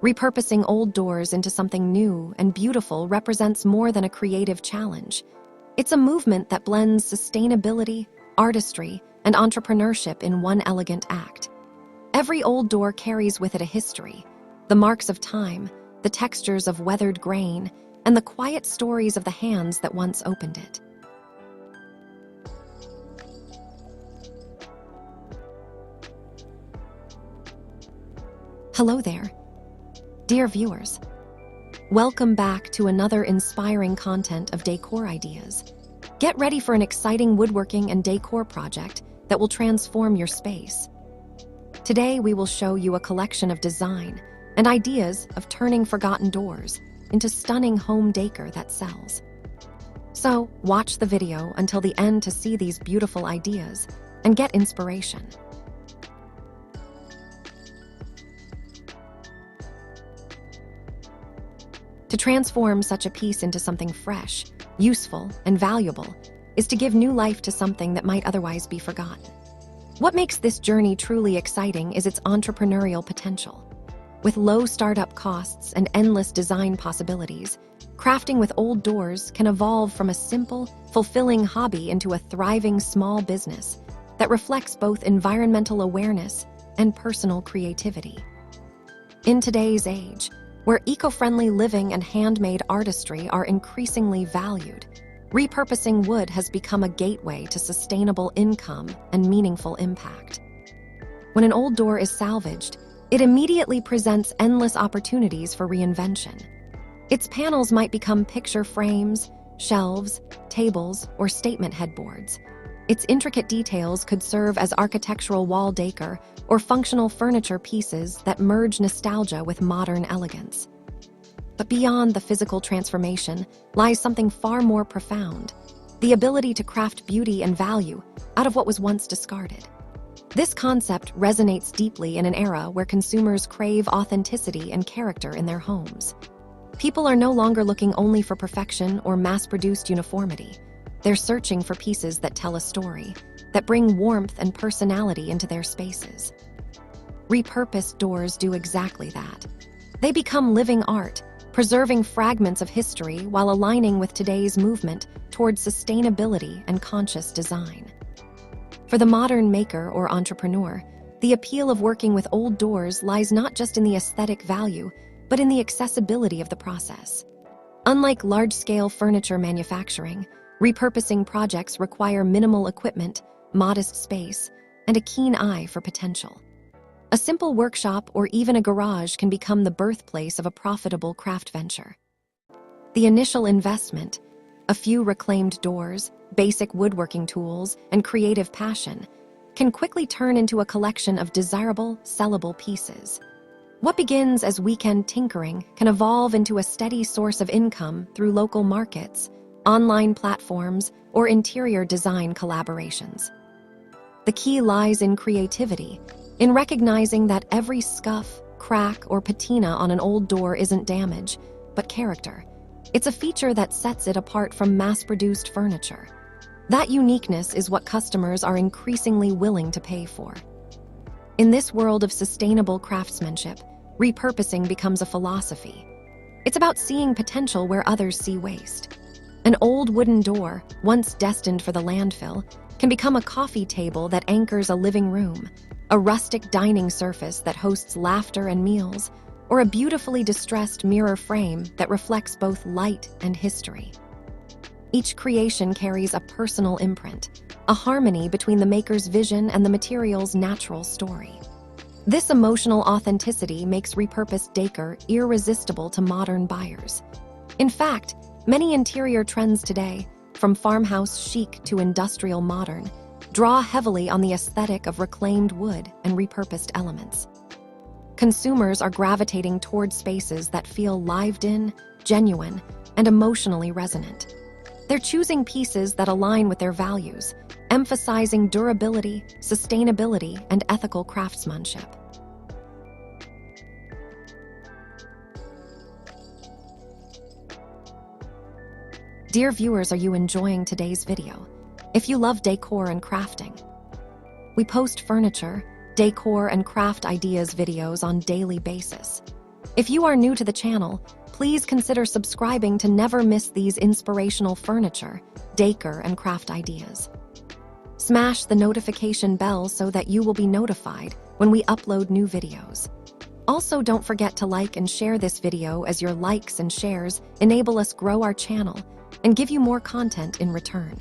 Repurposing old doors into something new and beautiful represents more than a creative challenge. It's a movement that blends sustainability, artistry, and entrepreneurship in one elegant act. Every old door carries with it a history, the marks of time, the textures of weathered grain, and the quiet stories of the hands that once opened it. Hello there, dear viewers. Welcome back to another inspiring content of decor ideas. Get ready for an exciting woodworking and decor project that will transform your space. Today, we will show you a collection of design and ideas of turning forgotten doors into stunning home decor that sells. So, watch the video until the end to see these beautiful ideas and get inspiration. To transform such a piece into something fresh, useful, and valuable is to give new life to something that might otherwise be forgotten. What makes this journey truly exciting is its entrepreneurial potential. With low startup costs and endless design possibilities, crafting with old doors can evolve from a simple, fulfilling hobby into a thriving small business that reflects both environmental awareness and personal creativity. In today's age, where eco-friendly living and handmade artistry are increasingly valued, repurposing wood has become a gateway to sustainable income and meaningful impact. When an old door is salvaged, it immediately presents endless opportunities for reinvention. Its panels might become picture frames, shelves, tables, or statement headboards. Its intricate details could serve as architectural wall decor or functional furniture pieces that merge nostalgia with modern elegance. But beyond the physical transformation lies something far more profound: the ability to craft beauty and value out of what was once discarded. This concept resonates deeply in an era where consumers crave authenticity and character in their homes. People are no longer looking only for perfection or mass-produced uniformity. They're searching for pieces that tell a story, that bring warmth and personality into their spaces. Repurposed doors do exactly that. They become living art, preserving fragments of history while aligning with today's movement towards sustainability and conscious design. For the modern maker or entrepreneur, the appeal of working with old doors lies not just in the aesthetic value, but in the accessibility of the process. Unlike large-scale furniture manufacturing, repurposing projects require minimal equipment, modest space, and a keen eye for potential. A simple workshop or even a garage can become the birthplace of a profitable craft venture. The initial investment, a few reclaimed doors, basic woodworking tools, and creative passion, can quickly turn into a collection of desirable, sellable pieces. What begins as weekend tinkering can evolve into a steady source of income through local markets, online platforms, or interior design collaborations. The key lies in creativity, in recognizing that every scuff, crack, or patina on an old door isn't damage, but character. It's a feature that sets it apart from mass-produced furniture. That uniqueness is what customers are increasingly willing to pay for. In this world of sustainable craftsmanship, repurposing becomes a philosophy. It's about seeing potential where others see waste. An old wooden door, once destined for the landfill, can become a coffee table that anchors a living room, a rustic dining surface that hosts laughter and meals, or a beautifully distressed mirror frame that reflects both light and history. Each creation carries a personal imprint, a harmony between the maker's vision and the material's natural story. This emotional authenticity makes repurposed decor irresistible to modern buyers. In fact, many interior trends today, from farmhouse chic to industrial modern, draw heavily on the aesthetic of reclaimed wood and repurposed elements. Consumers are gravitating toward spaces that feel lived in, genuine, and emotionally resonant. They're choosing pieces that align with their values, emphasizing durability, sustainability, and ethical craftsmanship. Dear viewers, are you enjoying today's video? If you love decor and crafting, we post furniture, decor, and craft ideas videos on a daily basis. If you are new to the channel, please consider subscribing to never miss these inspirational furniture, decor, and craft ideas. Smash the notification bell so that you will be notified when we upload new videos. Also, don't forget to like and share this video, as your likes and shares enable us grow our channel and give you more content in return.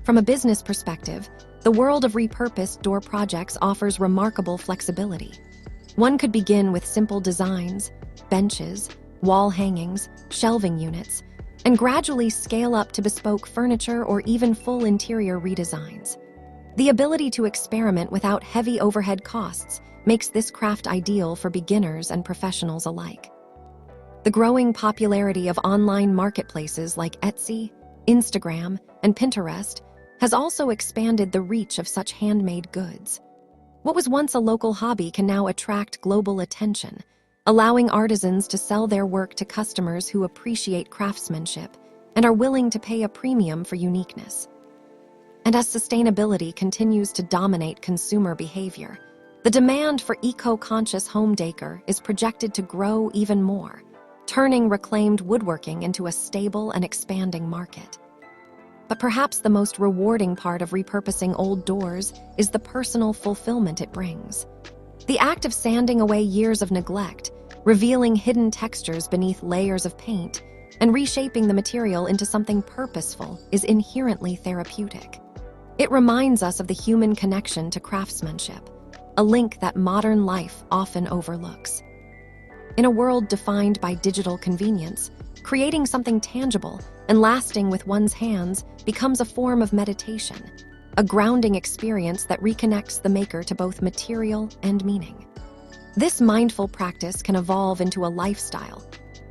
From a business perspective, the world of repurposed door projects offers remarkable flexibility. One could begin with simple designs, benches, wall hangings, shelving units, and gradually scale up to bespoke furniture or even full interior redesigns. The ability to experiment without heavy overhead costs makes this craft ideal for beginners and professionals alike. The growing popularity of online marketplaces like Etsy, Instagram, and Pinterest has also expanded the reach of such handmade goods. What was once a local hobby can now attract global attention, allowing artisans to sell their work to customers who appreciate craftsmanship and are willing to pay a premium for uniqueness. And as sustainability continues to dominate consumer behavior, the demand for eco-conscious home decor is projected to grow even more, turning reclaimed woodworking into a stable and expanding market. But perhaps the most rewarding part of repurposing old doors is the personal fulfillment it brings. The act of sanding away years of neglect, revealing hidden textures beneath layers of paint, and reshaping the material into something purposeful is inherently therapeutic. It reminds us of the human connection to craftsmanship, a link that modern life often overlooks. In a world defined by digital convenience, creating something tangible and lasting with one's hands becomes a form of meditation, a grounding experience that reconnects the maker to both material and meaning. This mindful practice can evolve into a lifestyle,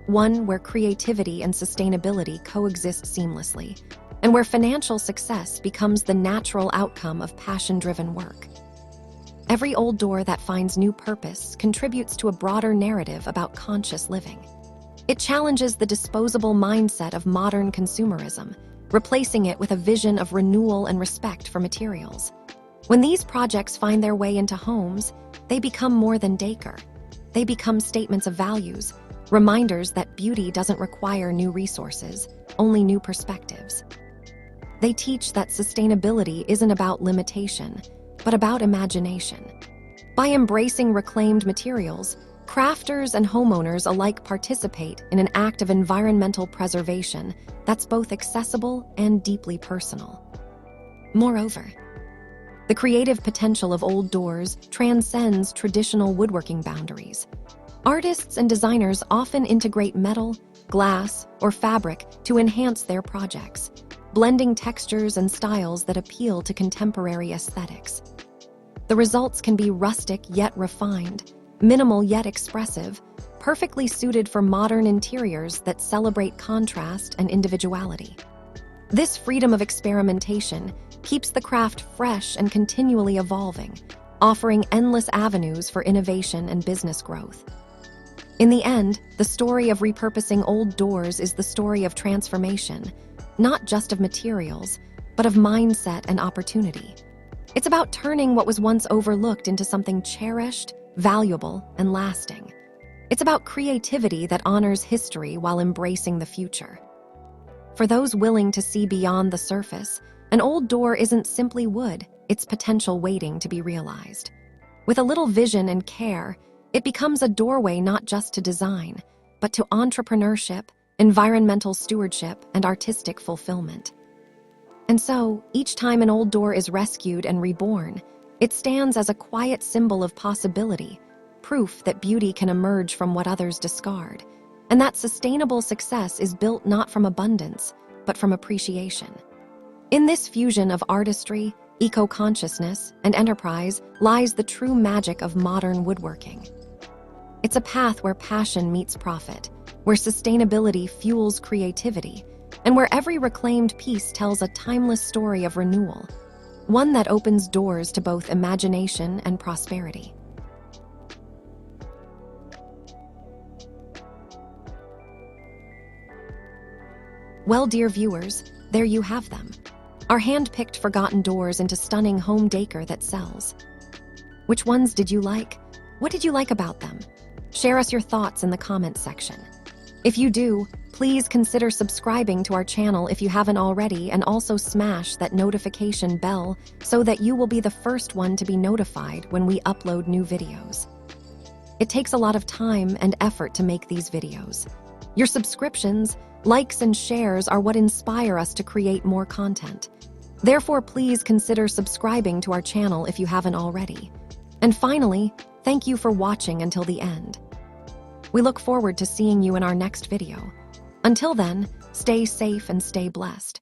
one where creativity and sustainability coexist seamlessly, and where financial success becomes the natural outcome of passion-driven work. Every old door that finds new purpose contributes to a broader narrative about conscious living. It challenges the disposable mindset of modern consumerism, replacing it with a vision of renewal and respect for materials. When these projects find their way into homes, they become more than decor. They become statements of values, reminders that beauty doesn't require new resources, only new perspectives. They teach that sustainability isn't about limitation, but about imagination. By embracing reclaimed materials, crafters and homeowners alike participate in an act of environmental preservation that's both accessible and deeply personal. Moreover, the creative potential of old doors transcends traditional woodworking boundaries. Artists and designers often integrate metal, glass, or fabric to enhance their projects, blending textures and styles that appeal to contemporary aesthetics. The results can be rustic yet refined, minimal yet expressive, perfectly suited for modern interiors that celebrate contrast and individuality. This freedom of experimentation keeps the craft fresh and continually evolving, offering endless avenues for innovation and business growth. In the end, the story of repurposing old doors is the story of transformation, not just of materials, but of mindset and opportunity. It's about turning what was once overlooked into something cherished, valuable, and lasting. It's about creativity that honors history while embracing the future. For those willing to see beyond the surface, an old door isn't simply wood, it's potential waiting to be realized. With a little vision and care, it becomes a doorway not just to design, but to entrepreneurship, environmental stewardship, and artistic fulfillment. And so, each time an old door is rescued and reborn, it stands as a quiet symbol of possibility, proof that beauty can emerge from what others discard, and that sustainable success is built not from abundance, but from appreciation. In this fusion of artistry, eco-consciousness, and enterprise lies the true magic of modern woodworking. It's a path where passion meets profit, where sustainability fuels creativity, and where every reclaimed piece tells a timeless story of renewal, one that opens doors to both imagination and prosperity. Well, dear viewers, there you have them. Our hand-picked forgotten doors into stunning home decor that sells. Which ones did you like? What did you like about them? Share us your thoughts in the comments section. If you do, please consider subscribing to our channel if you haven't already, and also smash that notification bell so that you will be the first one to be notified when we upload new videos. It takes a lot of time and effort to make these videos. Your subscriptions, likes, and shares are what inspire us to create more content. Therefore, please consider subscribing to our channel if you haven't already. And finally, thank you for watching until the end. We look forward to seeing you in our next video. Until then, stay safe and stay blessed.